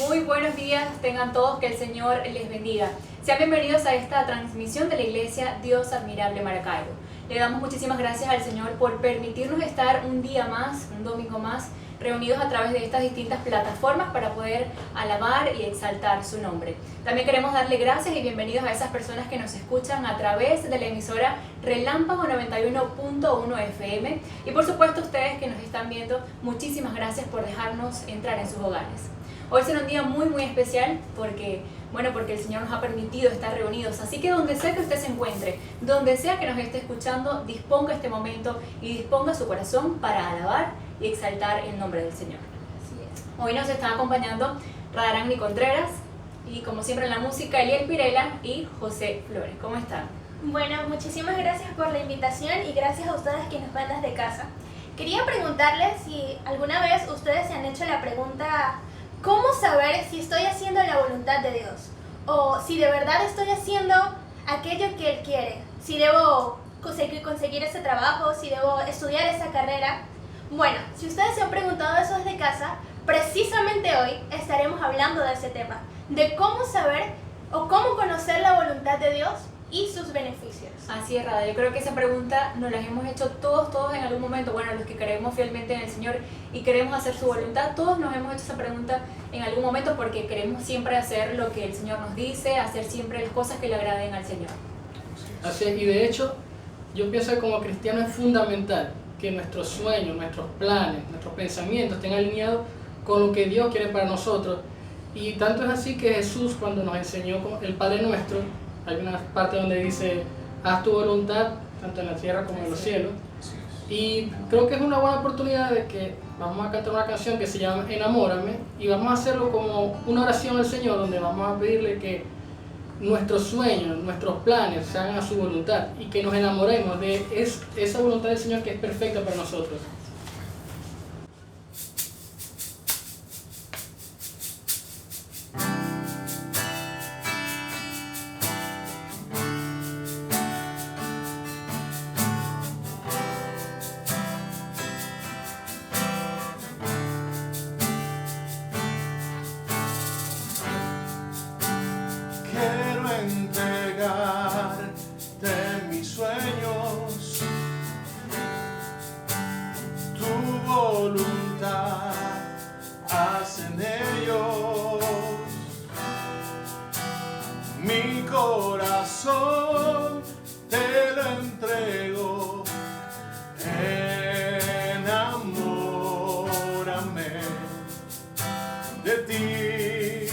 Muy buenos días, tengan todos, que el Señor les bendiga. Sean bienvenidos a esta transmisión de la Iglesia Dios Admirable Maracaibo. Le damos muchísimas gracias al Señor por permitirnos estar un día más, un domingo más, reunidos a través de estas distintas plataformas para poder alabar y exaltar su nombre. También queremos darle gracias y bienvenidos a esas personas que nos escuchan a través de la emisora Relámpago 91.1 FM y por supuesto ustedes que nos están viendo, muchísimas gracias por dejarnos entrar en sus hogares. Hoy será un día muy especial porque el Señor nos ha permitido estar reunidos, así que donde sea que usted se encuentre, donde sea que nos esté escuchando, disponga este momento y disponga su corazón para alabar y exaltar el nombre del Señor. Así es. Hoy nos están acompañando Radarán Contreras y como siempre en la música Eliel Pirela y José Flores. ¿Cómo están? Bueno, muchísimas gracias por la invitación y gracias a ustedes que nos ven desde casa. Quería preguntarles si alguna vez ustedes se han hecho la pregunta: ¿cómo saber si estoy haciendo la voluntad de Dios? O si de verdad estoy haciendo aquello que Él quiere. Si debo conseguir ese trabajo, si debo estudiar esa carrera. Bueno, si ustedes se han preguntado eso desde casa, precisamente hoy estaremos hablando de ese tema. De cómo saber o cómo conocer la voluntad de Dios y sus beneficios. Así es, Rada. Yo creo que esa pregunta nos la hemos hecho todos en algún momento. Bueno, los que creemos fielmente en el Señor y queremos hacer su voluntad, todos nos hemos hecho esa pregunta en algún momento porque queremos siempre hacer lo que el Señor nos dice, hacer siempre las cosas que le agraden al Señor. Así es, y de hecho, yo pienso que como cristiano es fundamental que nuestros sueños, nuestros planes, nuestros pensamientos estén alineados con lo que Dios quiere para nosotros. Y tanto es así que Jesús, cuando nos enseñó el Padre Nuestro, hay una parte donde dice: haz tu voluntad, tanto en la tierra como en los cielos. Y creo que es una buena oportunidad de que vamos a cantar una canción que se llama Enamórame, y vamos a hacerlo como una oración al Señor, donde vamos a pedirle que nuestros sueños, nuestros planes se hagan a su voluntad y que nos enamoremos de esa voluntad del Señor que es perfecta para nosotros. Mi corazón te lo entrego, enamórame de ti.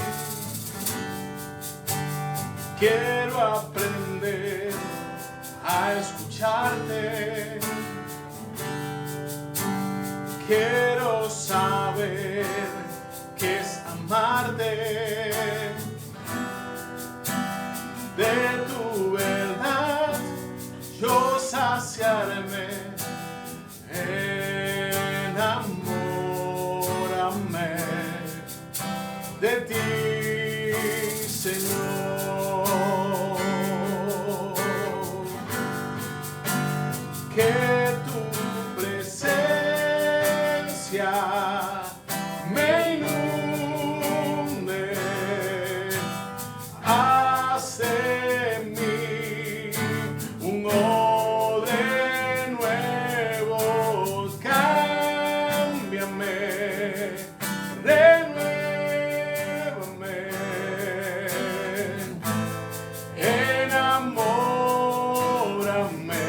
Quiero aprender a escucharte, quiero saber qué es amarte. De tu verdad yo saciarme, enamórame de ti, Señor. Que tu presencia me inunde, haz de mí un odre nuevo, cámbiame, renuévame, enamórame,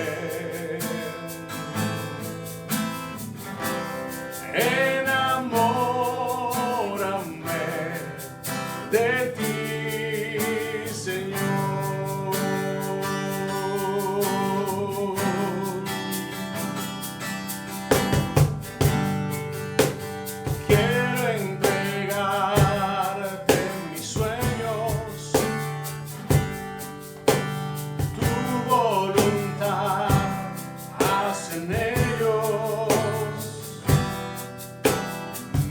enamórame de ti, Señor. Quiero entregarte mis sueños, tu voluntad haz en ellos.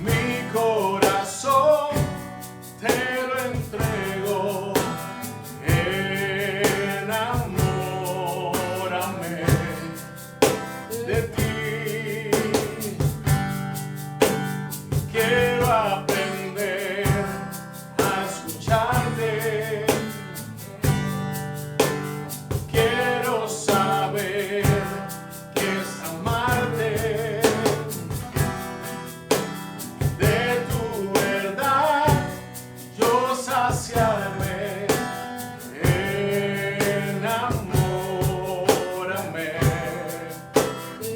Mi corazón te lo entrego, saciarme, enamórame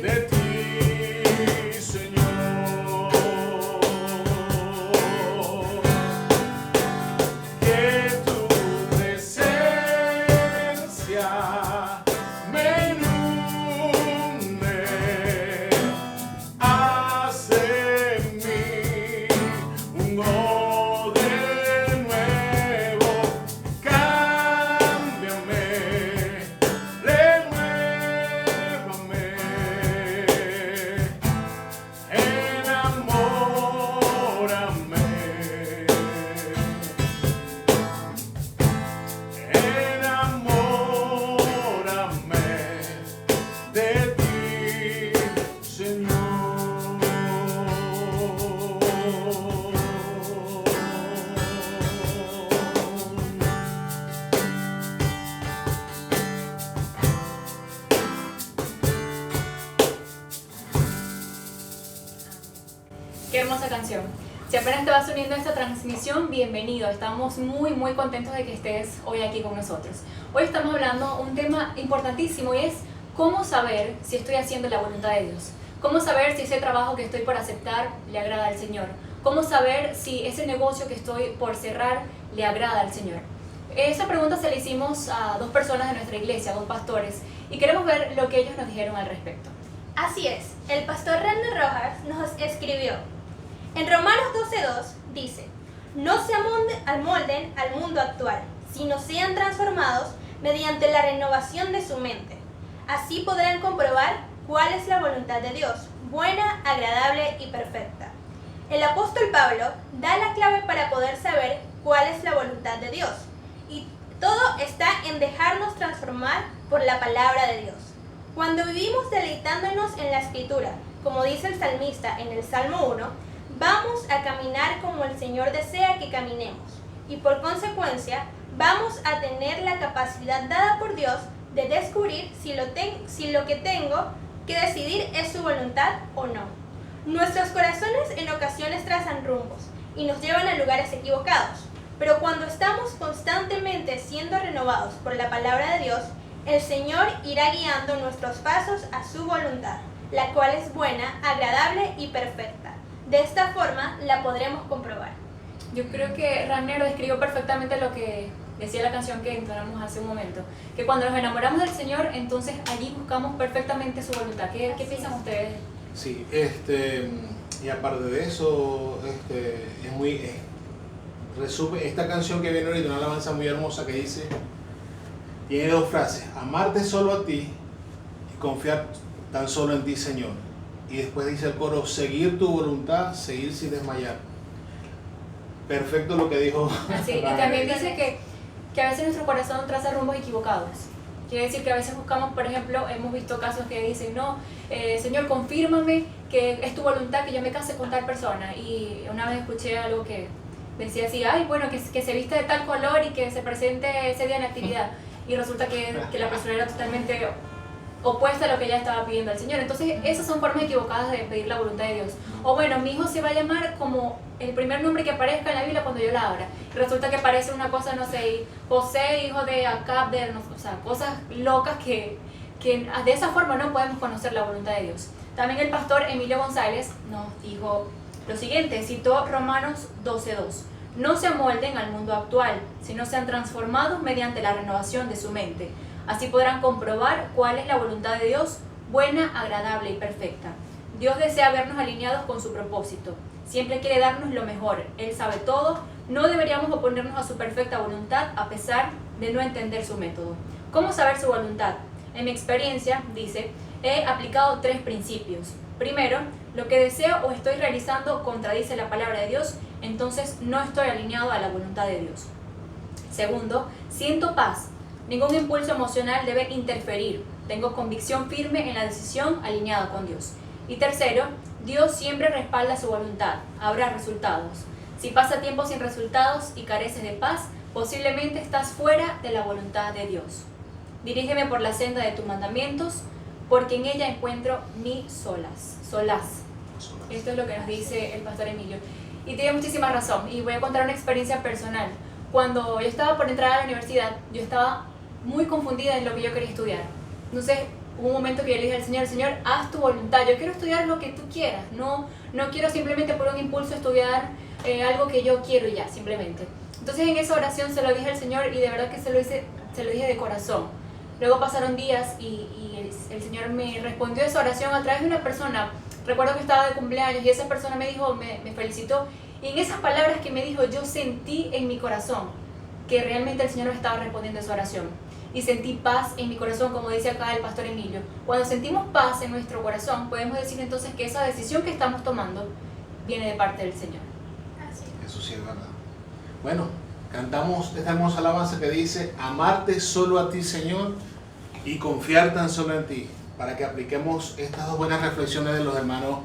de ti, Señor. Que tu presencia me inunde, hace en mí un odre nuevo, cámbiame, renuévame, enamórame, enamórame de ti, Señor. Qué hermosa canción. Si apenas te vas uniendo a esta transmisión, bienvenido. Estamos muy contentos de que estés hoy aquí con nosotros. Hoy estamos hablando un tema importantísimo y es cómo saber si estoy haciendo la voluntad de Dios. Cómo saber si ese trabajo que estoy por aceptar le agrada al Señor. Cómo saber si ese negocio que estoy por cerrar le agrada al Señor. Esa pregunta se la hicimos a dos personas de nuestra iglesia, dos pastores, y queremos ver lo que ellos nos dijeron al respecto. Así es, el pastor René Rojas nos escribió. En Romanos 12:2 dice, no se amolden al mundo actual, sino sean transformados mediante la renovación de su mente. Así podrán comprobar cuál es la voluntad de Dios, buena, agradable y perfecta. El apóstol Pablo da la clave para poder saber cuál es la voluntad de Dios. Y todo está en dejarnos transformar por la palabra de Dios. Cuando vivimos deleitándonos en la Escritura, como dice el salmista en el Salmo 1, vamos a caminar como el Señor desea que caminemos. Y por consecuencia, vamos a tener la capacidad dada por Dios de descubrir si lo que tengo que decidir es su voluntad o no. Nuestros corazones en ocasiones trazan rumbos y nos llevan a lugares equivocados, pero cuando estamos constantemente siendo renovados por la palabra de Dios, el Señor irá guiando nuestros pasos a su voluntad, la cual es buena, agradable y perfecta. De esta forma la podremos comprobar. Yo creo que Ragnar describió perfectamente lo que decía la canción que entonamos hace un momento, que cuando nos enamoramos del Señor, entonces allí buscamos perfectamente su voluntad. ¿Qué piensan ustedes? Sí, y aparte de eso, es muy, resume esta canción que viene ahorita, una alabanza muy hermosa que dice, tiene dos frases, amarte solo a ti y confiar tan solo en ti, Señor. Y después dice el coro, seguir tu voluntad, seguir sin desmayar. Perfecto lo que dijo. Sí, y también dice que a veces nuestro corazón traza rumbos equivocados. Quiere decir que a veces buscamos, por ejemplo, hemos visto casos que dicen, no, Señor, confírmame que es tu voluntad que yo me case con tal persona. Y una vez escuché algo que decía así, ay, bueno, que se viste de tal color y que se presente ese día en la actividad. Y resulta que la persona era totalmente opuesta a lo que ella estaba pidiendo al Señor. Entonces, esas son formas equivocadas de pedir la voluntad de Dios. O bueno, mi hijo se va a llamar como el primer nombre que aparezca en la Biblia cuando yo la abra. Y resulta que parece una cosa, no sé, José, hijo de Acab, o sea, cosas locas que de esa forma no podemos conocer la voluntad de Dios. También el pastor Emilio González nos dijo lo siguiente, citó Romanos 12:2. No se amolden al mundo actual, sino sean transformados mediante la renovación de su mente. Así podrán comprobar cuál es la voluntad de Dios, buena, agradable y perfecta. Dios desea vernos alineados con su propósito. Siempre quiere darnos lo mejor. Él sabe todo. No deberíamos oponernos a su perfecta voluntad a pesar de no entender su método. ¿Cómo saber su voluntad? En mi experiencia, dice, he aplicado 3 principios. Primero, lo que deseo o estoy realizando contradice la palabra de Dios, entonces no estoy alineado a la voluntad de Dios. Segundo, siento paz. Ningún impulso emocional debe interferir. Tengo convicción firme en la decisión alineada con Dios. Y tercero, Dios siempre respalda su voluntad. Habrá resultados. Si pasa tiempo sin resultados y careces de paz, posiblemente estás fuera de la voluntad de Dios. Dirígeme por la senda de tus mandamientos, porque en ella encuentro mi solaz. Esto es lo que nos dice el pastor Emilio. Y tiene muchísima razón. Y voy a contar una experiencia personal. cuando yo estaba por entrar a la universidad, yo estaba muy confundida en lo que yo quería estudiar. Entonces hubo un momento que yo le dije al Señor, Señor, haz tu voluntad, yo quiero estudiar lo que tú quieras, no quiero simplemente por un impulso estudiar algo que yo quiero y ya, simplemente. Entonces en esa oración se lo dije al Señor y de verdad que se lo dije de corazón. Luego pasaron días y el Señor me respondió esa oración a través de una persona. Recuerdo que estaba de cumpleaños y esa persona me dijo, me felicitó. Y en esas palabras que me dijo, yo sentí en mi corazón que realmente el Señor me estaba respondiendo esa oración. Y sentí paz en mi corazón, como dice acá el pastor Emilio. Cuando sentimos paz en nuestro corazón, podemos decir entonces que esa decisión que estamos tomando viene de parte del Señor. Así. Eso sí es verdad. Bueno, cantamos esta hermosa alabanza que dice, amarte solo a ti, Señor, y confiar tan solo en ti, para que apliquemos estas dos buenas reflexiones de los hermanos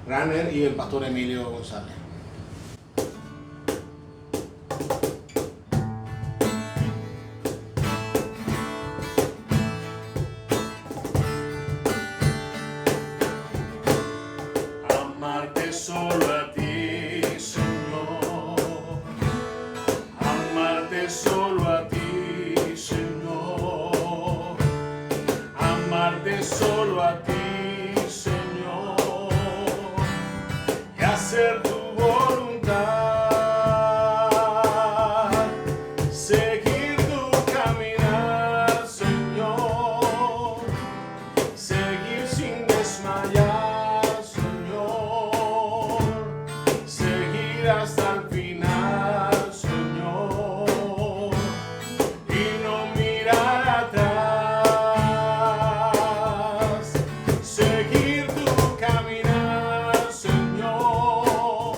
Runner y el pastor Emilio González. Amarte solo a ti, Señor. Amarte solo a ti, Señor. Amarte solo a ti, Señor. Y hacer tu voluntad. Seguir tu caminar, Señor. Seguir sin desmayar, Señor. Seguir hasta el final, Señor. Y no mirar atrás. Seguir tu caminar, Señor.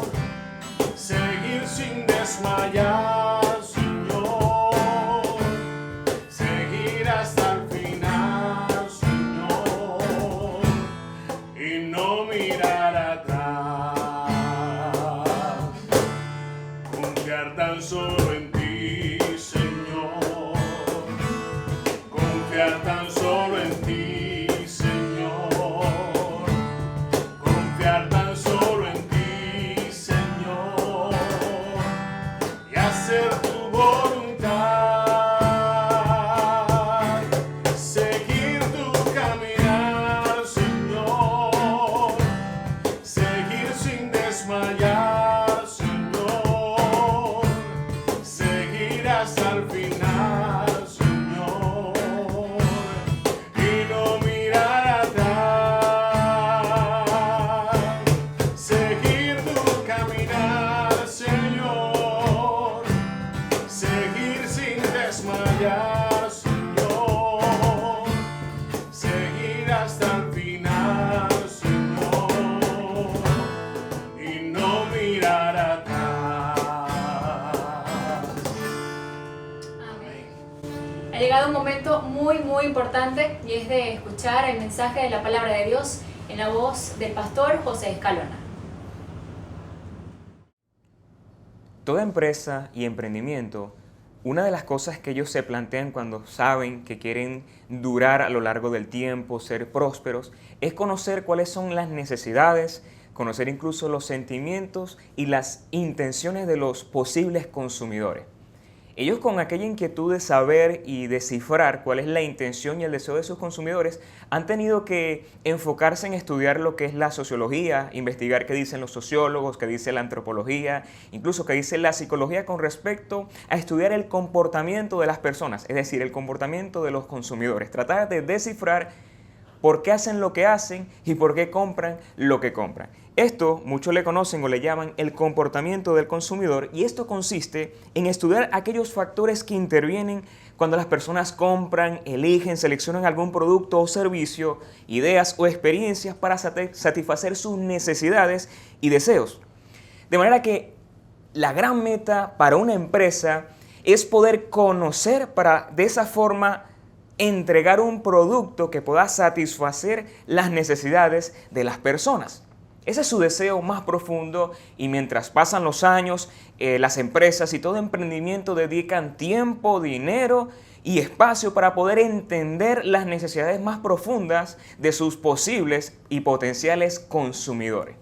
Seguir sin desmayar, Señor. Seguir hasta el final, Señor. Y no mirar atrás. Confiar tan solo en ti, Señor. Confiar tan solo en ti, Señor. Confiar tan solo en ti, Señor. Y hacer tu voluntad. Seguir tu caminar, Señor. Seguir sin desmayar, Señor. Seguir hasta el final, Señor. Y no mirar atrás. Seguir tu caminar, Señor. Seguir sin desmayar, Señor. Seguir hasta el final, Señor. Y no mirar atrás. Amén. Ha llegado un momento muy importante y es de escuchar el mensaje de la palabra de Dios en la voz del pastor José Escalona. Toda empresa y emprendimiento, una de las cosas que ellos se plantean cuando saben que quieren durar a lo largo del tiempo, ser prósperos, es conocer cuáles son las necesidades, conocer incluso los sentimientos y las intenciones de los posibles consumidores. Ellos, con aquella inquietud de saber y descifrar cuál es la intención y el deseo de sus consumidores, han tenido que enfocarse en estudiar lo que es la sociología, investigar qué dicen los sociólogos, qué dice la antropología, incluso qué dice la psicología con respecto a estudiar el comportamiento de las personas, es decir, el comportamiento de los consumidores. Tratar de descifrar por qué hacen lo que hacen y por qué compran lo que compran. Esto muchos le conocen o le llaman el comportamiento del consumidor, y esto consiste en estudiar aquellos factores que intervienen cuando las personas compran, eligen, seleccionan algún producto o servicio, ideas o experiencias para satisfacer sus necesidades y deseos. De manera que la gran meta para una empresa es poder conocer para de esa forma entregar un producto que pueda satisfacer las necesidades de las personas. Ese es su deseo más profundo, y mientras pasan los años, las empresas y todo emprendimiento dedican tiempo, dinero y espacio para poder entender las necesidades más profundas de sus posibles y potenciales consumidores.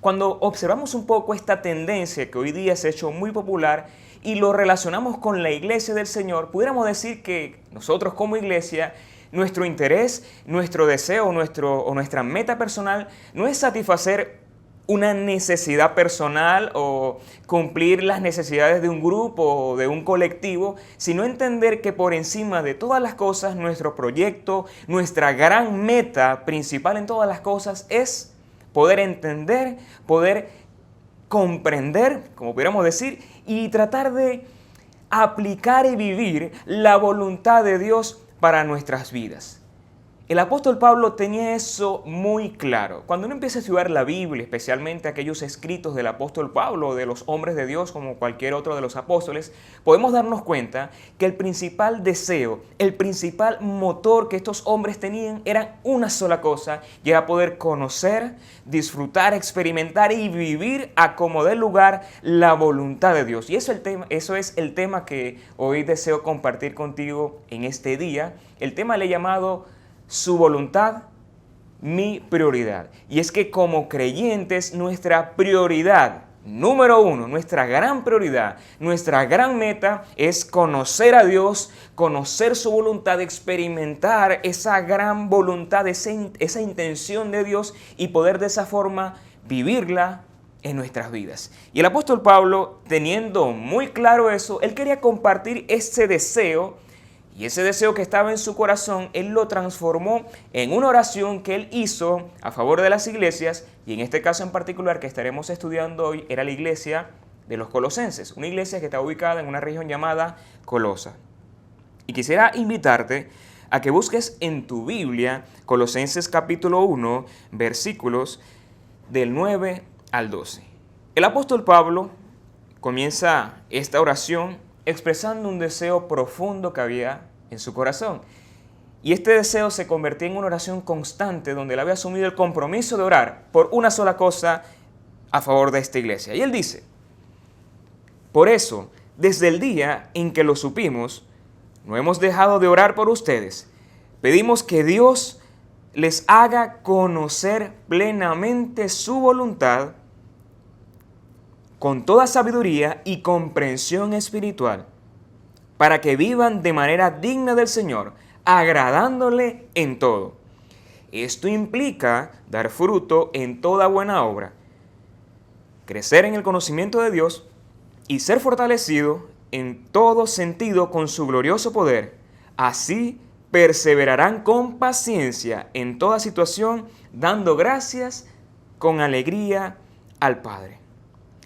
Cuando observamos un poco esta tendencia que hoy día se ha hecho muy popular y lo relacionamos con la iglesia del Señor, pudiéramos decir que nosotros como iglesia, nuestro interés, nuestro deseo o nuestra meta personal no es satisfacer una necesidad personal o cumplir las necesidades de un grupo o de un colectivo, sino entender que por encima de todas las cosas, nuestro proyecto, nuestra gran meta principal en todas las cosas es poder entender, poder comprender, como pudiéramos decir, y tratar de aplicar y vivir la voluntad de Dios para nuestras vidas. El apóstol Pablo tenía eso muy claro. Cuando uno empieza a estudiar la Biblia, especialmente aquellos escritos del apóstol Pablo o de los hombres de Dios como cualquier otro de los apóstoles, podemos darnos cuenta que el principal deseo, el principal motor que estos hombres tenían era una sola cosa, y era poder conocer, disfrutar, experimentar y vivir a como dé lugar la voluntad de Dios. Y eso es el tema que hoy deseo compartir contigo en este día. El tema le he llamado su voluntad, mi prioridad. Y es que como creyentes, nuestra prioridad, número uno, nuestra gran prioridad, nuestra gran meta es conocer a Dios, conocer su voluntad, experimentar esa gran voluntad, esa intención de Dios y poder de esa forma vivirla en nuestras vidas. Y el apóstol Pablo, teniendo muy claro eso, él quería compartir ese deseo. Y ese deseo que estaba en su corazón, él lo transformó en una oración que él hizo a favor de las iglesias, y en este caso en particular que estaremos estudiando hoy, era la iglesia de los Colosenses, una iglesia que está ubicada en una región llamada Colosa. Y quisiera invitarte a que busques en tu Biblia Colosenses capítulo 1, versículos del 9 al 12. El apóstol Pablo comienza esta oración expresando un deseo profundo que había en su corazón. Y este deseo se convertía en una oración constante donde él había asumido el compromiso de orar por una sola cosa a favor de esta iglesia. Y él dice: por eso, desde el día en que lo supimos, no hemos dejado de orar por ustedes. Pedimos que Dios les haga conocer plenamente su voluntad con toda sabiduría y comprensión espiritual, para que vivan de manera digna del Señor, agradándole en todo. Esto implica dar fruto en toda buena obra, crecer en el conocimiento de Dios y ser fortalecido en todo sentido con su glorioso poder. Así perseverarán con paciencia en toda situación, dando gracias con alegría al Padre.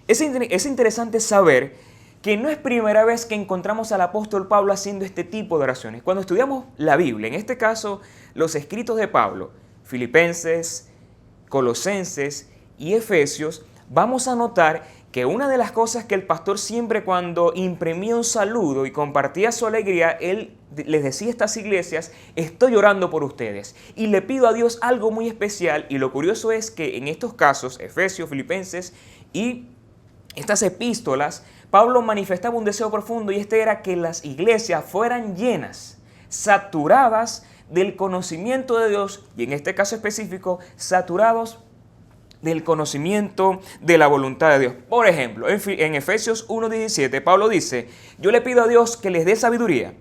Es interesante saber que no es primera vez que encontramos al apóstol Pablo haciendo este tipo de oraciones. Cuando estudiamos la Biblia, en este caso los escritos de Pablo, Filipenses, Colosenses y Efesios, vamos a notar que una de las cosas que el pastor siempre cuando imprimía un saludo y compartía su alegría, él les decía a estas iglesias: estoy orando por ustedes y le pido a Dios algo muy especial. Y lo curioso es que en estos casos, Efesios, Filipenses y estas epístolas, Pablo manifestaba un deseo profundo, y este era que las iglesias fueran llenas, saturadas del conocimiento de Dios, y en este caso específico, saturados del conocimiento de la voluntad de Dios. Por ejemplo, en Efesios 1:17, Pablo dice: yo le pido a Dios que les dé sabiduría,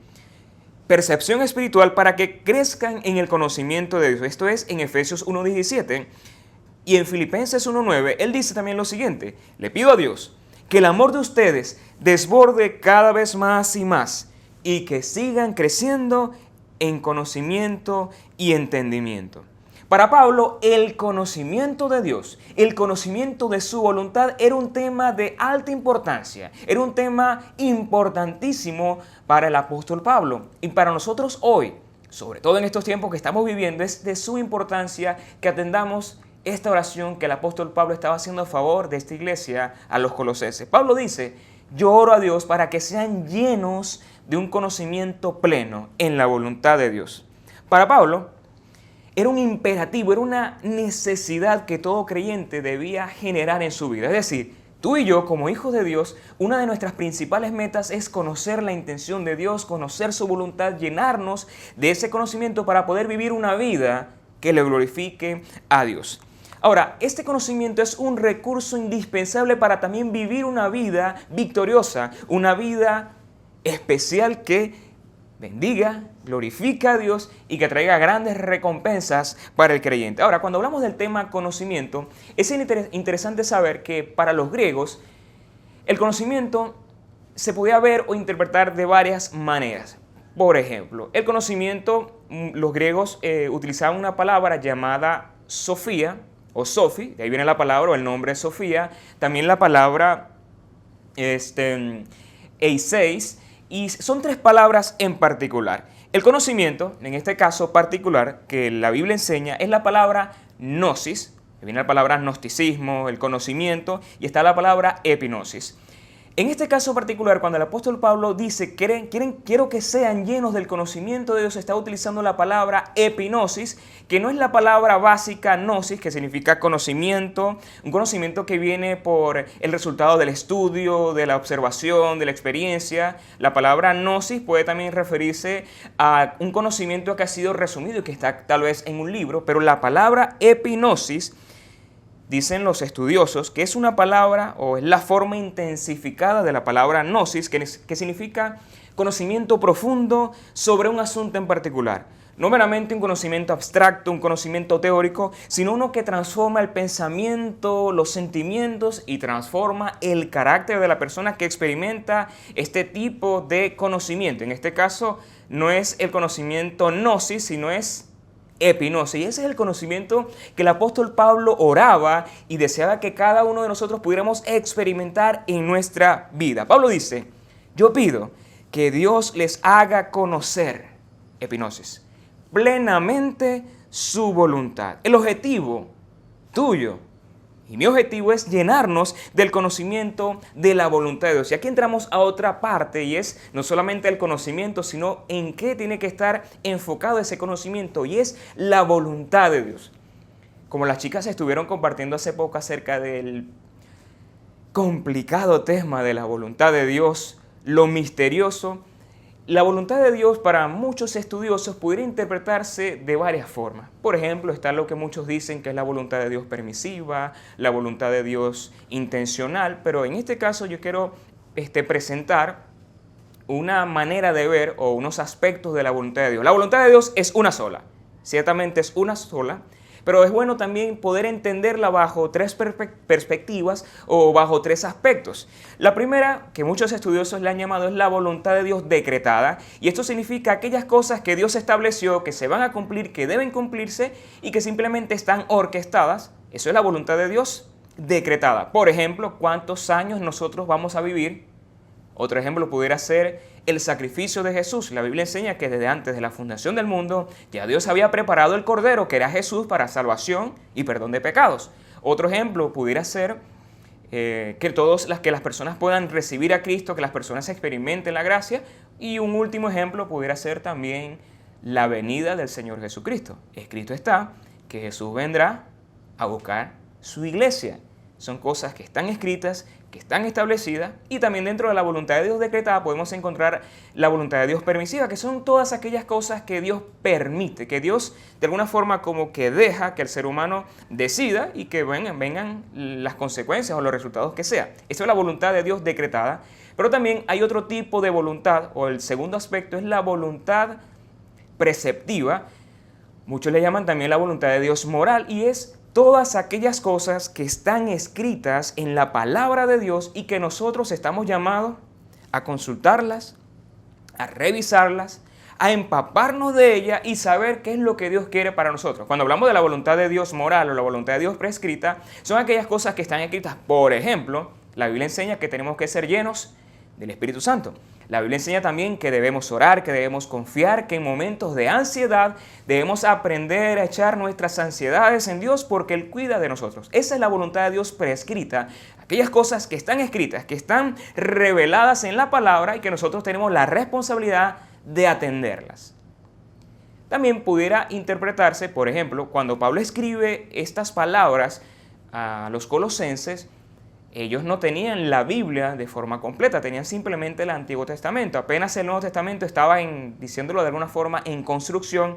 percepción espiritual para que crezcan en el conocimiento de Dios. Esto es en Efesios 1:17. Y en Filipenses 1:9, él dice también lo siguiente: le pido a Dios que el amor de ustedes desborde cada vez más y más, y que sigan creciendo en conocimiento y entendimiento. Para Pablo, el conocimiento de Dios, el conocimiento de su voluntad era un tema de alta importancia, era un tema importantísimo para el apóstol Pablo. Y para nosotros hoy, sobre todo en estos tiempos que estamos viviendo, es de su importancia que atendamos esta oración que el apóstol Pablo estaba haciendo a favor de esta iglesia a los colosenses. Pablo dice: yo oro a Dios para que sean llenos de un conocimiento pleno en la voluntad de Dios. Para Pablo era un imperativo, era una necesidad que todo creyente debía generar en su vida. Es decir, tú y yo como hijos de Dios, una de nuestras principales metas es conocer la intención de Dios, conocer su voluntad, llenarnos de ese conocimiento para poder vivir una vida que le glorifique a Dios. Ahora, este conocimiento es un recurso indispensable para también vivir una vida victoriosa, una vida especial que bendiga, glorifica a Dios y que traiga grandes recompensas para el creyente. Ahora, cuando hablamos del tema conocimiento, es interesante saber que para los griegos el conocimiento se podía ver o interpretar de varias maneras. Por ejemplo, el conocimiento, los griegos utilizaban una palabra llamada Sofía o Sofi, de ahí viene la palabra o el nombre Sofía, también la palabra Eiseis, y son tres palabras en particular. El conocimiento, en este caso particular, que la Biblia enseña, es la palabra gnosis, que viene la palabra gnosticismo, el conocimiento, y está la palabra epignosis. En este caso particular, cuando el apóstol Pablo dice, quiero que sean llenos del conocimiento de Dios, está utilizando la palabra epignosis, que no es la palabra básica gnosis, que significa conocimiento, un conocimiento que viene por el resultado del estudio, de la observación, de la experiencia. La palabra gnosis puede también referirse a un conocimiento que ha sido resumido y que está tal vez en un libro, pero la palabra epignosis, dicen los estudiosos, que es una palabra o es la forma intensificada de la palabra gnosis, que significa conocimiento profundo sobre un asunto en particular. No meramente un conocimiento abstracto, un conocimiento teórico, sino uno que transforma el pensamiento, los sentimientos y transforma el carácter de la persona que experimenta este tipo de conocimiento. En este caso no es el conocimiento gnosis, sino es epignosis. Y ese es el conocimiento que el apóstol Pablo oraba y deseaba que cada uno de nosotros pudiéramos experimentar en nuestra vida. Pablo dice, yo pido que Dios les haga conocer, epignosis, plenamente su voluntad. El objetivo tuyo y mi objetivo es llenarnos del conocimiento de la voluntad de Dios. Y aquí entramos a otra parte, y es no solamente el conocimiento, sino en qué tiene que estar enfocado ese conocimiento, y es la voluntad de Dios. Como las chicas estuvieron compartiendo hace poco acerca del complicado tema de la voluntad de Dios, lo misterioso, la voluntad de Dios para muchos estudiosos pudiera interpretarse de varias formas. Por ejemplo, está lo que muchos dicen que es la voluntad de Dios permisiva, la voluntad de Dios intencional, pero en este caso yo quiero presentar una manera de ver o unos aspectos de la voluntad de Dios. La voluntad de Dios es una sola, ciertamente es una sola, pero es bueno también poder entenderla bajo tres perspectivas o bajo tres aspectos. La primera, que muchos estudiosos le han llamado, es la voluntad de Dios decretada, y esto significa aquellas cosas que Dios estableció, que se van a cumplir, que deben cumplirse y que simplemente están orquestadas. Eso es la voluntad de Dios decretada. Por ejemplo, ¿cuántos años nosotros vamos a vivir? Otro ejemplo pudiera ser el sacrificio de Jesús. La Biblia enseña que desde antes de la fundación del mundo ya Dios había preparado el Cordero, que era Jesús, para salvación y perdón de pecados. Otro ejemplo pudiera ser que las personas puedan recibir a Cristo, que las personas experimenten la gracia. Y un último ejemplo pudiera ser también la venida del Señor Jesucristo. Escrito está que Jesús vendrá a buscar su iglesia. Son cosas que están escritas, que están establecidas, y también dentro de la voluntad de Dios decretada podemos encontrar la voluntad de Dios permisiva, que son todas aquellas cosas que Dios permite, que Dios de alguna forma como que deja que el ser humano decida y que vengan las consecuencias o los resultados que sea. Esto es la voluntad de Dios decretada, pero también hay otro tipo de voluntad, o el segundo aspecto es la voluntad preceptiva. Muchos le llaman también la voluntad de Dios moral, y es todas aquellas cosas que están escritas en la palabra de Dios y que nosotros estamos llamados a consultarlas, a revisarlas, a empaparnos de ella y saber qué es lo que Dios quiere para nosotros. Cuando hablamos de la voluntad de Dios moral o la voluntad de Dios prescrita, son aquellas cosas que están escritas. Por ejemplo, la Biblia enseña que tenemos que ser llenos del Espíritu Santo. La Biblia enseña también que debemos orar, que debemos confiar, que en momentos de ansiedad debemos aprender a echar nuestras ansiedades en Dios porque Él cuida de nosotros. Esa es la voluntad de Dios prescrita. Aquellas cosas que están escritas, que están reveladas en la palabra y que nosotros tenemos la responsabilidad de atenderlas. También pudiera interpretarse, por ejemplo, cuando Pablo escribe estas palabras a los colosenses, ellos no tenían la Biblia de forma completa, tenían simplemente el Antiguo Testamento. Apenas el Nuevo Testamento estaba, diciéndolo de alguna forma, en construcción.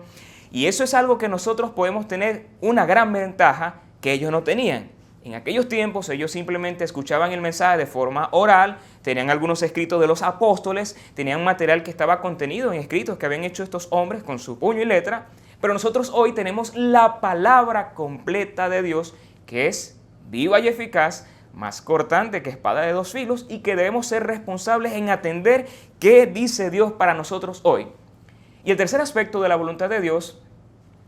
Y eso es algo que nosotros podemos tener una gran ventaja, que ellos no tenían. En aquellos tiempos ellos simplemente escuchaban el mensaje de forma oral, tenían algunos escritos de los apóstoles, tenían material que estaba contenido en escritos que habían hecho estos hombres con su puño y letra, pero nosotros hoy tenemos la palabra completa de Dios, que es viva y eficaz, más cortante que espada de dos filos, y que debemos ser responsables en atender qué dice Dios para nosotros hoy. Y el tercer aspecto de la voluntad de Dios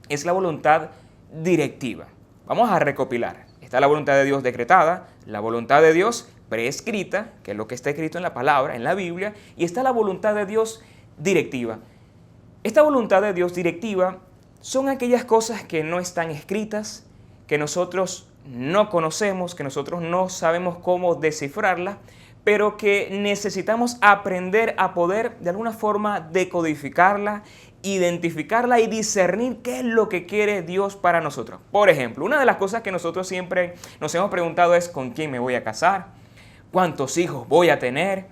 es la voluntad directiva. Vamos a recopilar. Está la voluntad de Dios decretada, la voluntad de Dios prescrita, que es lo que está escrito en la palabra, en la Biblia, y está la voluntad de Dios directiva. Esta voluntad de Dios directiva son aquellas cosas que no están escritas, que nosotros no conocemos, que nosotros no sabemos cómo descifrarlas, pero que necesitamos aprender a poder de alguna forma decodificarla, identificarla y discernir qué es lo que quiere Dios para nosotros. Por ejemplo, una de las cosas que nosotros siempre nos hemos preguntado es ¿con quién me voy a casar? ¿Cuántos hijos voy a tener?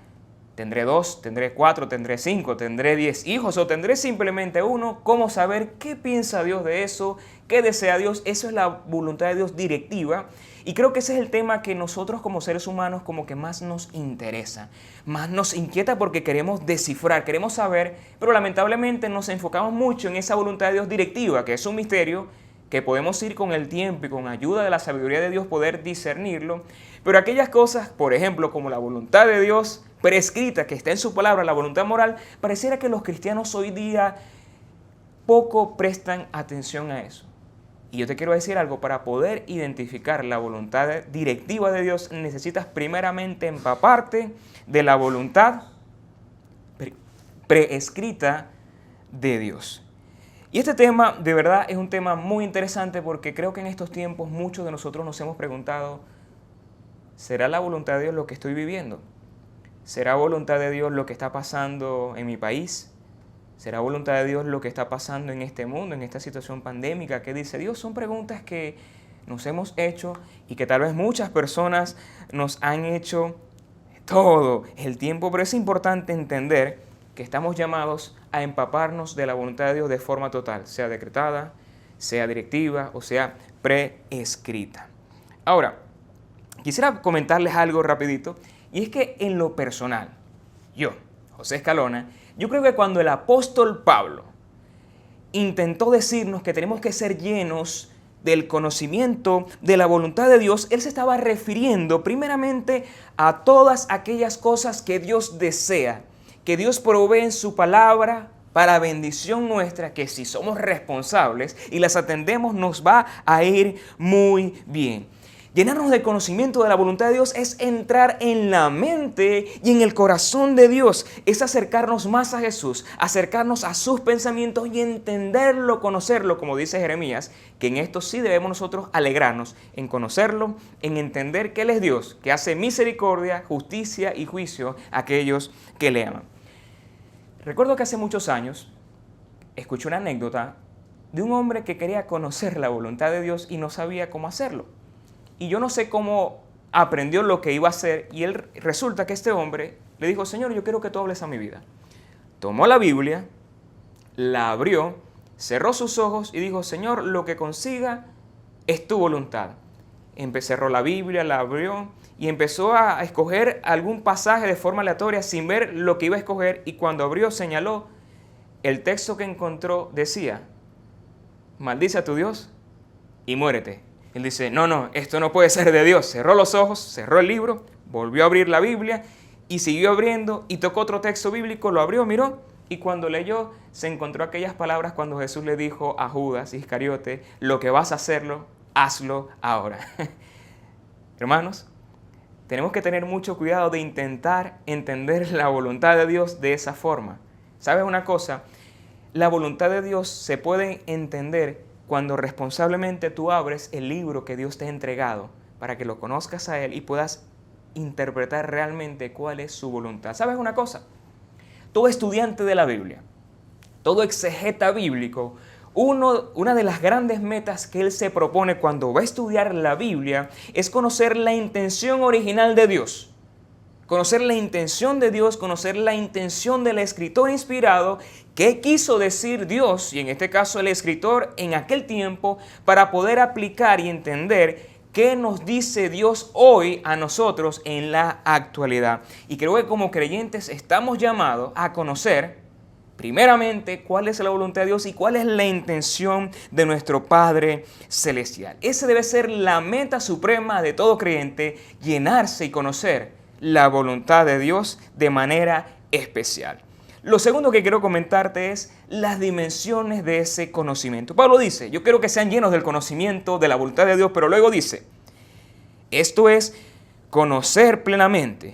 ¿Tendré 2, tendré 4, tendré 5, tendré 10 hijos o tendré simplemente uno? ¿Cómo saber qué piensa Dios de eso? ¿Qué desea Dios? Eso es la voluntad de Dios directiva. Y creo que ese es el tema que nosotros como seres humanos como que más nos interesa, más nos inquieta porque queremos descifrar, queremos saber, pero lamentablemente nos enfocamos mucho en esa voluntad de Dios directiva, que es un misterio que podemos ir con el tiempo y con ayuda de la sabiduría de Dios poder discernirlo. Pero aquellas cosas, por ejemplo, como la voluntad de Dios prescrita, que está en su palabra, la voluntad moral, pareciera que los cristianos hoy día poco prestan atención a eso. Y yo te quiero decir algo, para poder identificar la voluntad directiva de Dios, necesitas primeramente empaparte de la voluntad prescrita de Dios. Y este tema de verdad es un tema muy interesante porque creo que en estos tiempos muchos de nosotros nos hemos preguntado, ¿será la voluntad de Dios lo que estoy viviendo? ¿Será voluntad de Dios lo que está pasando en mi país? ¿Será voluntad de Dios lo que está pasando en este mundo, en esta situación pandémica? ¿Qué dice Dios? Son preguntas que nos hemos hecho y que tal vez muchas personas nos han hecho todo el tiempo, pero es importante entender que estamos llamados a empaparnos de la voluntad de Dios de forma total, sea decretada, sea directiva o sea prescrita. Ahora, quisiera comentarles algo rapidito, y es que en lo personal, yo, José Escalona, yo creo que cuando el apóstol Pablo intentó decirnos que tenemos que ser llenos del conocimiento de la voluntad de Dios, él se estaba refiriendo primeramente a todas aquellas cosas que Dios desea, que Dios provee en su palabra para bendición nuestra, que si somos responsables y las atendemos nos va a ir muy bien. Llenarnos del conocimiento de la voluntad de Dios es entrar en la mente y en el corazón de Dios. Es acercarnos más a Jesús, acercarnos a sus pensamientos y entenderlo, conocerlo, como dice Jeremías, que en esto sí debemos nosotros alegrarnos, en conocerlo, en entender que Él es Dios, que hace misericordia, justicia y juicio a aquellos que le aman. Recuerdo que hace muchos años escuché una anécdota de un hombre que quería conocer la voluntad de Dios y no sabía cómo hacerlo. Y yo no sé cómo aprendió lo que iba a hacer y resulta que este hombre le dijo, Señor, yo quiero que tú hables a mi vida. Tomó la Biblia, la abrió, cerró sus ojos y dijo, Señor, lo que consiga es tu voluntad. Cerró la Biblia, la abrió y empezó a escoger algún pasaje de forma aleatoria sin ver lo que iba a escoger, y cuando abrió señaló, el texto que encontró decía, maldice a tu Dios y muérete. Él dice, no, esto no puede ser de Dios. Cerró los ojos, cerró el libro, volvió a abrir la Biblia y siguió abriendo y tocó otro texto bíblico, lo abrió, miró y cuando leyó se encontró aquellas palabras cuando Jesús le dijo a Judas Iscariote, lo que vas a hacerlo, hazlo ahora. Hermanos, tenemos que tener mucho cuidado de intentar entender la voluntad de Dios de esa forma. ¿Sabes una cosa? La voluntad de Dios se puede entender cuando responsablemente tú abres el libro que Dios te ha entregado para que lo conozcas a Él y puedas interpretar realmente cuál es su voluntad. ¿Sabes una cosa? Todo estudiante de la Biblia, todo exegeta bíblico, una de las grandes metas que él se propone cuando va a estudiar la Biblia es conocer la intención original de Dios. conocer la intención de Dios, conocer la intención del escritor inspirado, qué quiso decir Dios, y en este caso el escritor en aquel tiempo, para poder aplicar y entender qué nos dice Dios hoy a nosotros en la actualidad. Y creo que como creyentes estamos llamados a conocer primeramente cuál es la voluntad de Dios y cuál es la intención de nuestro Padre Celestial. Esa debe ser la meta suprema de todo creyente, llenarse y conocer la voluntad de Dios de manera especial. Lo segundo que quiero comentarte es las dimensiones de ese conocimiento. Pablo dice, yo quiero que sean llenos del conocimiento de la voluntad de Dios, pero luego dice, esto es conocer plenamente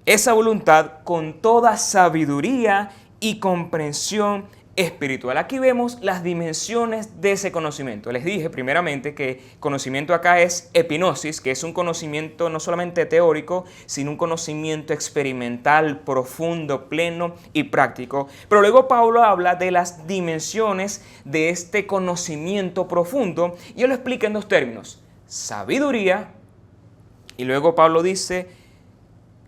esa voluntad con toda sabiduría y comprensión espiritual. Aquí vemos las dimensiones de ese conocimiento. Les dije primeramente que conocimiento acá es epinosis, que es un conocimiento no solamente teórico, sino un conocimiento experimental, profundo, pleno y práctico. Pero luego Pablo habla de las dimensiones de este conocimiento profundo y él lo explica en dos términos: sabiduría, y luego Pablo dice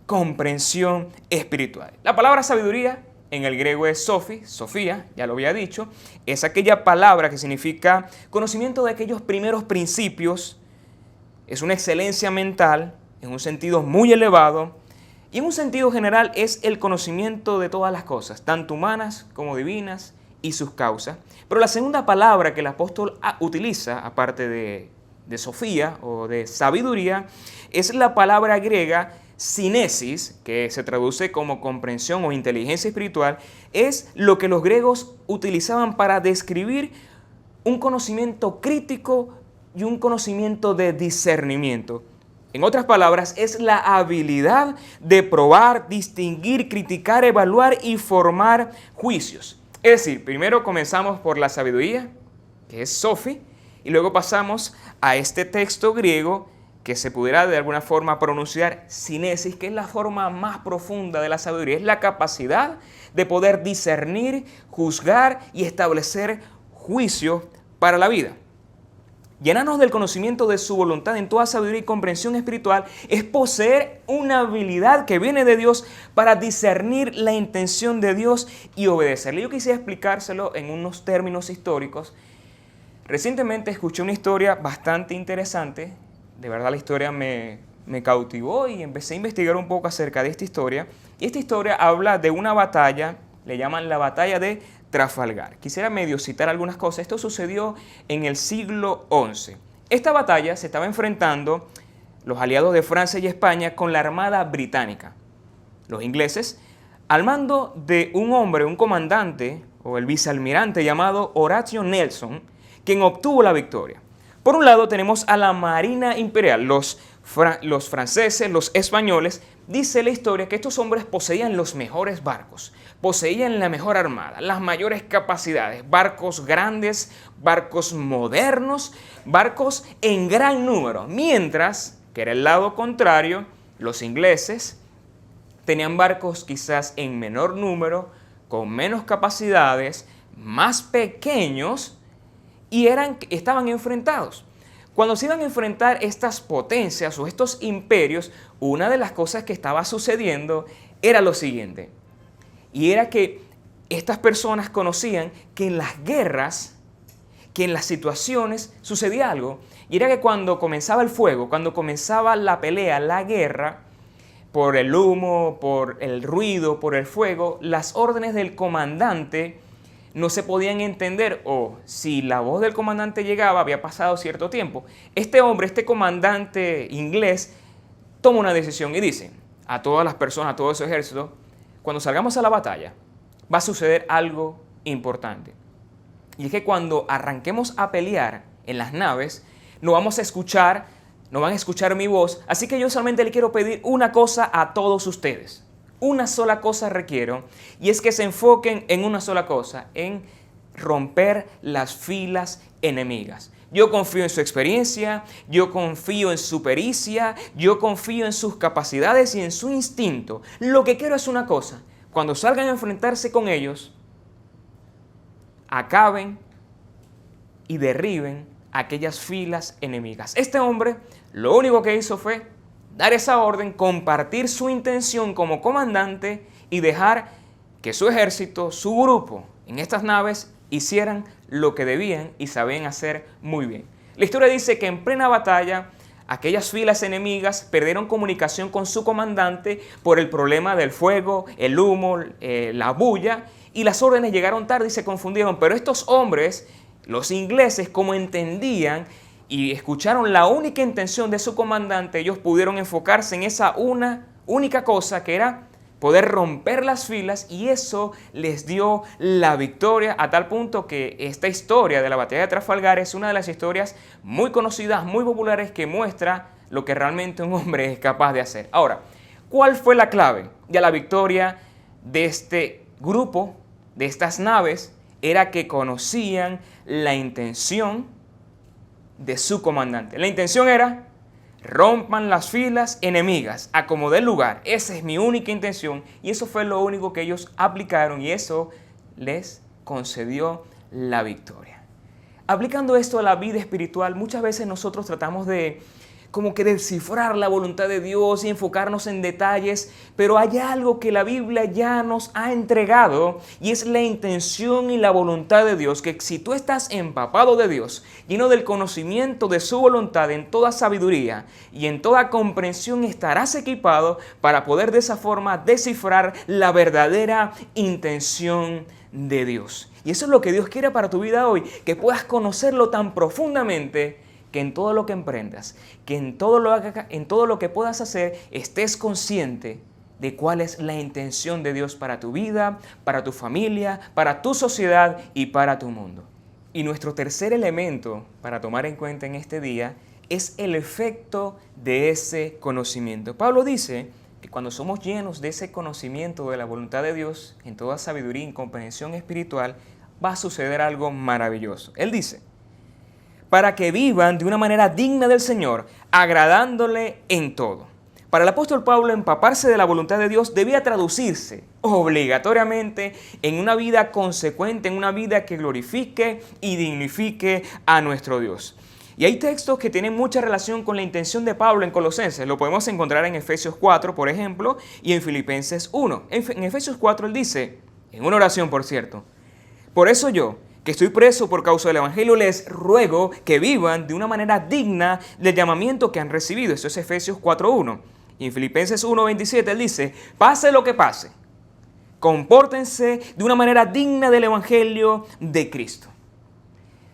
comprensión espiritual. La palabra sabiduría en el griego es Sofía, ya lo había dicho, es aquella palabra que significa conocimiento de aquellos primeros principios, es una excelencia mental, en un sentido muy elevado, y en un sentido general es el conocimiento de todas las cosas, tanto humanas como divinas, y sus causas. Pero la segunda palabra que el apóstol utiliza, aparte de Sofía o de sabiduría, es la palabra griega Sinesis, que se traduce como comprensión o inteligencia espiritual. Es lo que los griegos utilizaban para describir un conocimiento crítico y un conocimiento de discernimiento. En otras palabras, es la habilidad de probar, distinguir, criticar, evaluar y formar juicios. Es decir, primero comenzamos por la sabiduría, que es Sophie, y luego pasamos a este texto griego que se pudiera de alguna forma pronunciar sinesis, que es la forma más profunda de la sabiduría. Es la capacidad de poder discernir, juzgar y establecer juicios para la vida. Llenarnos del conocimiento de su voluntad en toda sabiduría y comprensión espiritual es poseer una habilidad que viene de Dios para discernir la intención de Dios y obedecerle. Yo quisiera explicárselo en unos términos históricos. Recientemente escuché una historia bastante interesante. De verdad la historia me cautivó y empecé a investigar un poco acerca de esta historia. Y esta historia habla de una batalla, le llaman la batalla de Trafalgar. Quisiera medio citar algunas cosas. Esto sucedió en el siglo XI. Esta batalla se estaba enfrentando los aliados de Francia y España con la Armada Británica. Los ingleses, al mando de un hombre, un comandante o el vicealmirante llamado Horatio Nelson, quien obtuvo la victoria. Por un lado tenemos a la Marina Imperial, los franceses, los españoles. Dice la historia que estos hombres poseían los mejores barcos, poseían la mejor armada, las mayores capacidades, barcos grandes, barcos modernos, barcos en gran número. Mientras que era el lado contrario, los ingleses tenían barcos quizás en menor número, con menos capacidades, más pequeños, y estaban enfrentados. Cuando se iban a enfrentar estas potencias o estos imperios, una de las cosas que estaba sucediendo era lo siguiente. Y era que estas personas conocían que en las guerras, que en las situaciones sucedía algo. Y era que cuando comenzaba el fuego, cuando comenzaba la pelea, la guerra, por el humo, por el ruido, por el fuego, las órdenes del comandante no se podían entender, o si la voz del comandante llegaba, había pasado cierto tiempo. Este hombre, este comandante inglés, toma una decisión y dice a todas las personas, a todo su ejército, cuando salgamos a la batalla, va a suceder algo importante. Y es que cuando arranquemos a pelear en las naves, no van a escuchar mi voz, así que yo solamente le quiero pedir una cosa a todos ustedes. Una sola cosa requiero, y es que se enfoquen en una sola cosa, en romper las filas enemigas. Yo confío en su experiencia, yo confío en su pericia, yo confío en sus capacidades y en su instinto. Lo que quiero es una cosa: cuando salgan a enfrentarse con ellos, acaben y derriben aquellas filas enemigas. Este hombre lo único que hizo fue dar esa orden, compartir su intención como comandante y dejar que su ejército, su grupo en estas naves hicieran lo que debían y sabían hacer muy bien. La historia dice que en plena batalla, aquellas filas enemigas perdieron comunicación con su comandante por el problema del fuego, el humo, la bulla, y las órdenes llegaron tarde y se confundieron. Pero estos hombres, los ingleses, como entendían y escucharon la única intención de su comandante, ellos pudieron enfocarse en esa única cosa, que era poder romper las filas, y eso les dio la victoria, a tal punto que esta historia de la batalla de Trafalgar es una de las historias muy conocidas, muy populares, que muestra lo que realmente un hombre es capaz de hacer. Ahora, ¿cuál fue la clave de la victoria de este grupo, de estas naves? Era que conocían la intención de su comandante. La intención era: rompan las filas enemigas, acomodé el lugar. Esa es mi única intención, y eso fue lo único que ellos aplicaron, y eso les concedió la victoria. Aplicando esto a la vida espiritual, muchas veces nosotros tratamos de como que descifrar la voluntad de Dios y enfocarnos en detalles, pero hay algo que la Biblia ya nos ha entregado, y es la intención y la voluntad de Dios, que si tú estás empapado de Dios, lleno del conocimiento de su voluntad en toda sabiduría y en toda comprensión, estarás equipado para poder de esa forma descifrar la verdadera intención de Dios. Y eso es lo que Dios quiere para tu vida hoy, que puedas conocerlo tan profundamente, que en todo lo que emprendas, que en todo lo que puedas hacer, estés consciente de cuál es la intención de Dios para tu vida, para tu familia, para tu sociedad y para tu mundo. Y nuestro tercer elemento para tomar en cuenta en este día es el efecto de ese conocimiento. Pablo dice que cuando somos llenos de ese conocimiento de la voluntad de Dios, en toda sabiduría y comprensión espiritual, va a suceder algo maravilloso. Él dice: para que vivan de una manera digna del Señor, agradándole en todo. Para el apóstol Pablo, empaparse de la voluntad de Dios debía traducirse obligatoriamente en una vida consecuente, en una vida que glorifique y dignifique a nuestro Dios. Y hay textos que tienen mucha relación con la intención de Pablo en Colosenses. Lo podemos encontrar en Efesios 4, por ejemplo, y en Filipenses 1. En Efesios 4 él dice, en una oración por cierto: por eso yo, que estoy preso por causa del Evangelio, les ruego que vivan de una manera digna del llamamiento que han recibido. Eso es Efesios 4.1. Y en Filipenses 1.27 él dice: pase lo que pase, compórtense de una manera digna del Evangelio de Cristo.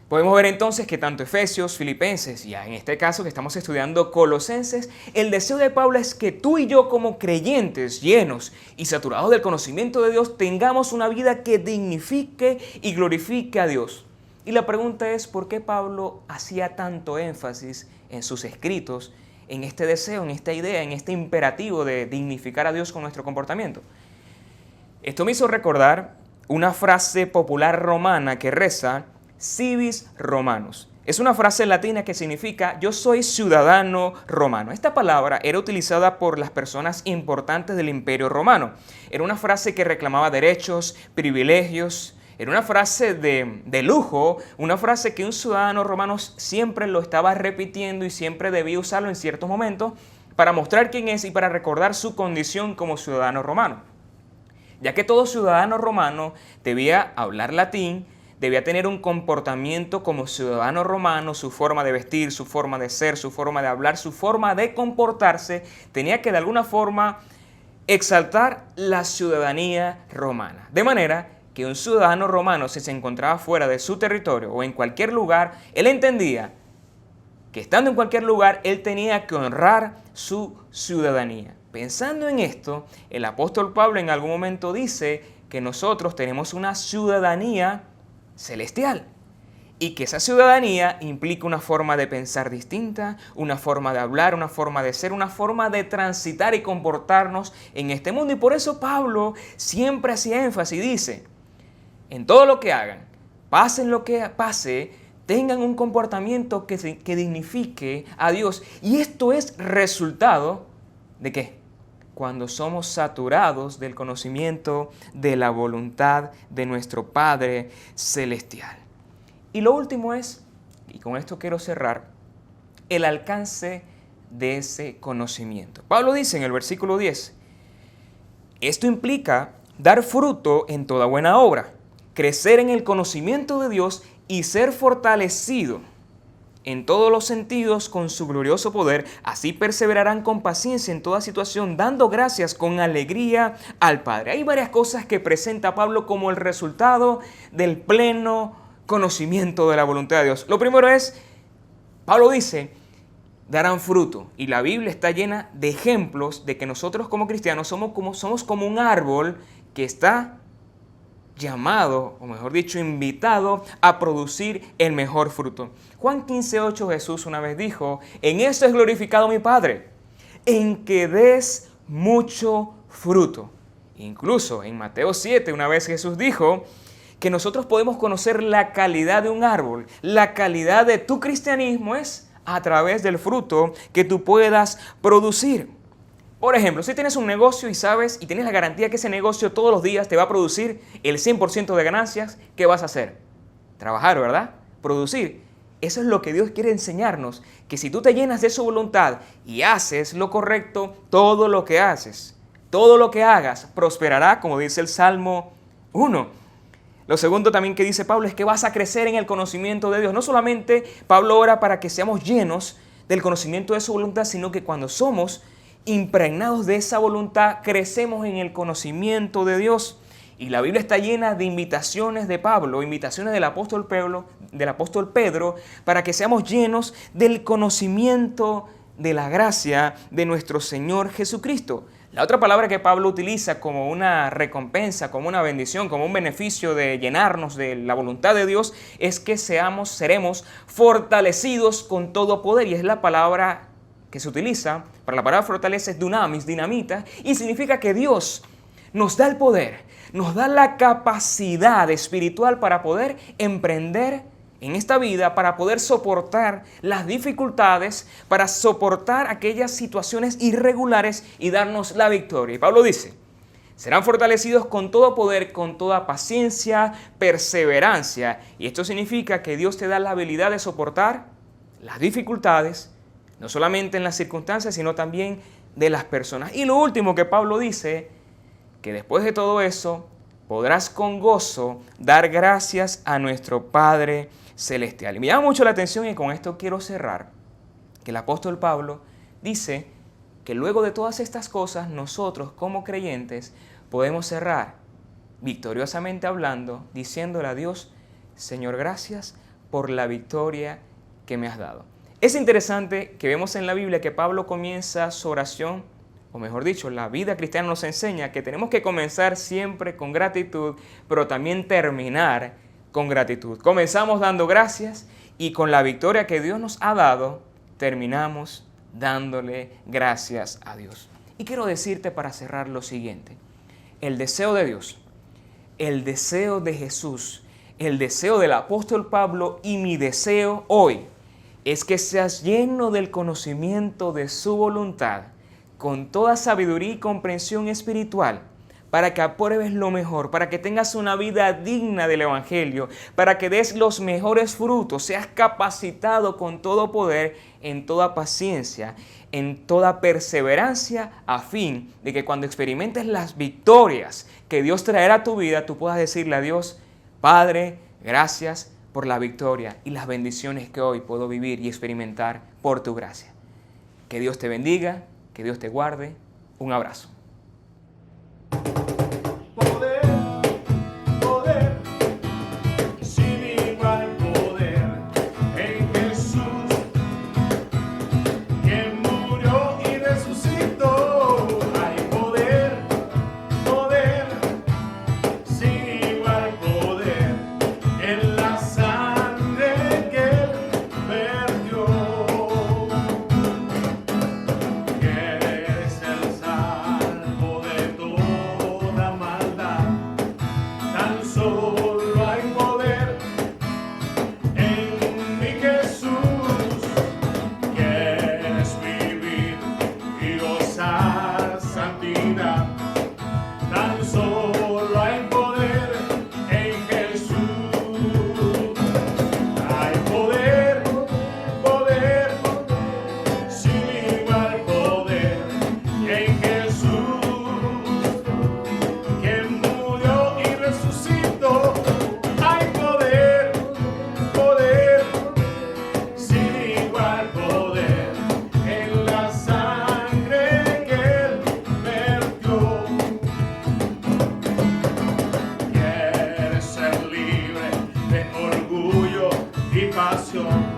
Podemos ver entonces que tanto Efesios, Filipenses, y ya en este caso que estamos estudiando Colosenses, el deseo de Pablo es que tú y yo, como creyentes llenos y saturados del conocimiento de Dios, tengamos una vida que dignifique y glorifique a Dios. Y la pregunta es: ¿por qué Pablo hacía tanto énfasis en sus escritos en este deseo, en esta idea, en este imperativo de dignificar a Dios con nuestro comportamiento? Esto me hizo recordar una frase popular romana que reza: civis romanus. Es una frase latina que significa yo soy ciudadano romano. Esta palabra era utilizada por las personas importantes del Imperio Romano. Era una frase que reclamaba derechos, privilegios. Era una frase de lujo, una frase que un ciudadano romano siempre lo estaba repitiendo y siempre debía usarlo en ciertos momentos para mostrar quién es y para recordar su condición como ciudadano romano. Ya que todo ciudadano romano debía hablar latín, debía tener un comportamiento como ciudadano romano, su forma de vestir, su forma de ser, su forma de hablar, su forma de comportarse, tenía que de alguna forma exaltar la ciudadanía romana. De manera que un ciudadano romano, si se encontraba fuera de su territorio o en cualquier lugar, él entendía que estando en cualquier lugar, él tenía que honrar su ciudadanía. Pensando en esto, el apóstol Pablo en algún momento dice que nosotros tenemos una ciudadanía celestial y que esa ciudadanía implica una forma de pensar distinta, una forma de hablar, una forma de ser, una forma de transitar y comportarnos en este mundo. Y por eso Pablo siempre hacía énfasis y dice: en todo lo que hagan, pasen lo que pase, tengan un comportamiento que dignifique a Dios. Y esto es resultado ¿de qué? Cuando somos saturados del conocimiento de la voluntad de nuestro Padre Celestial. Y lo último es, y con esto quiero cerrar, el alcance de ese conocimiento. Pablo dice en el versículo 10, esto implica dar fruto en toda buena obra, crecer en el conocimiento de Dios y ser fortalecido en todos los sentidos con su glorioso poder. Así perseverarán con paciencia en toda situación, dando gracias con alegría al Padre. Hay varias cosas que presenta Pablo como el resultado del pleno conocimiento de la voluntad de Dios. Lo primero es, Pablo dice, darán fruto. Y la Biblia está llena de ejemplos de que nosotros como cristianos somos como un árbol que está llamado, o mejor dicho, invitado a producir el mejor fruto. Juan 15:8 Jesús una vez dijo, en esto es glorificado mi Padre, en que des mucho fruto. Incluso en Mateo 7 una vez Jesús dijo que nosotros podemos conocer la calidad de un árbol. La calidad de tu cristianismo es a través del fruto que tú puedas producir. Por ejemplo, si tienes un negocio y sabes y tienes la garantía que ese negocio todos los días te va a producir el 100% de ganancias, ¿qué vas a hacer? Trabajar, ¿verdad? Producir. Eso es lo que Dios quiere enseñarnos, que si tú te llenas de su voluntad y haces lo correcto, todo lo que haces, todo lo que hagas, prosperará, como dice el Salmo 1. Lo segundo también que dice Pablo es que vas a crecer en el conocimiento de Dios. No solamente Pablo ora para que seamos llenos del conocimiento de su voluntad, sino que cuando somos impregnados de esa voluntad, crecemos en el conocimiento de Dios. Y la Biblia está llena de invitaciones de Pablo, invitaciones del apóstol Pedro, para que seamos llenos del conocimiento de la gracia de nuestro Señor Jesucristo. La otra palabra que Pablo utiliza como una recompensa, como una bendición, como un beneficio de llenarnos de la voluntad de Dios, es que seremos fortalecidos con todo poder. Y es la palabra que se utiliza para la palabra fortaleza, es dunamis, dinamita, y significa que Dios nos da el poder, nos da la capacidad espiritual para poder emprender en esta vida, para poder soportar las dificultades, para soportar aquellas situaciones irregulares y darnos la victoria. Y Pablo dice, serán fortalecidos con todo poder, con toda paciencia, perseverancia. Y esto significa que Dios te da la habilidad de soportar las dificultades, no solamente en las circunstancias, sino también de las personas. Y lo último que Pablo dice, que después de todo eso, podrás con gozo dar gracias a nuestro Padre Celestial. Y me llama mucho la atención, y con esto quiero cerrar, que el apóstol Pablo dice que luego de todas estas cosas, nosotros como creyentes podemos cerrar victoriosamente hablando, diciéndole a Dios, Señor, gracias por la victoria que me has dado. Es interesante que vemos en la Biblia que Pablo comienza su oración, o mejor dicho, la vida cristiana nos enseña que tenemos que comenzar siempre con gratitud, pero también terminar con gratitud. Comenzamos dando gracias y con la victoria que Dios nos ha dado, terminamos dándole gracias a Dios. Y quiero decirte para cerrar lo siguiente. El deseo de Dios, el deseo de Jesús, el deseo del apóstol Pablo y mi deseo hoy es que seas lleno del conocimiento de su voluntad, con toda sabiduría y comprensión espiritual, para que apruebes lo mejor, para que tengas una vida digna del Evangelio, para que des los mejores frutos, seas capacitado con todo poder, en toda paciencia, en toda perseverancia, a fin de que cuando experimentes las victorias que Dios traerá a tu vida, tú puedas decirle a Dios, Padre, gracias por la victoria y las bendiciones que hoy puedo vivir y experimentar por tu gracia. Que Dios te bendiga, que Dios te guarde. Un abrazo. salvación.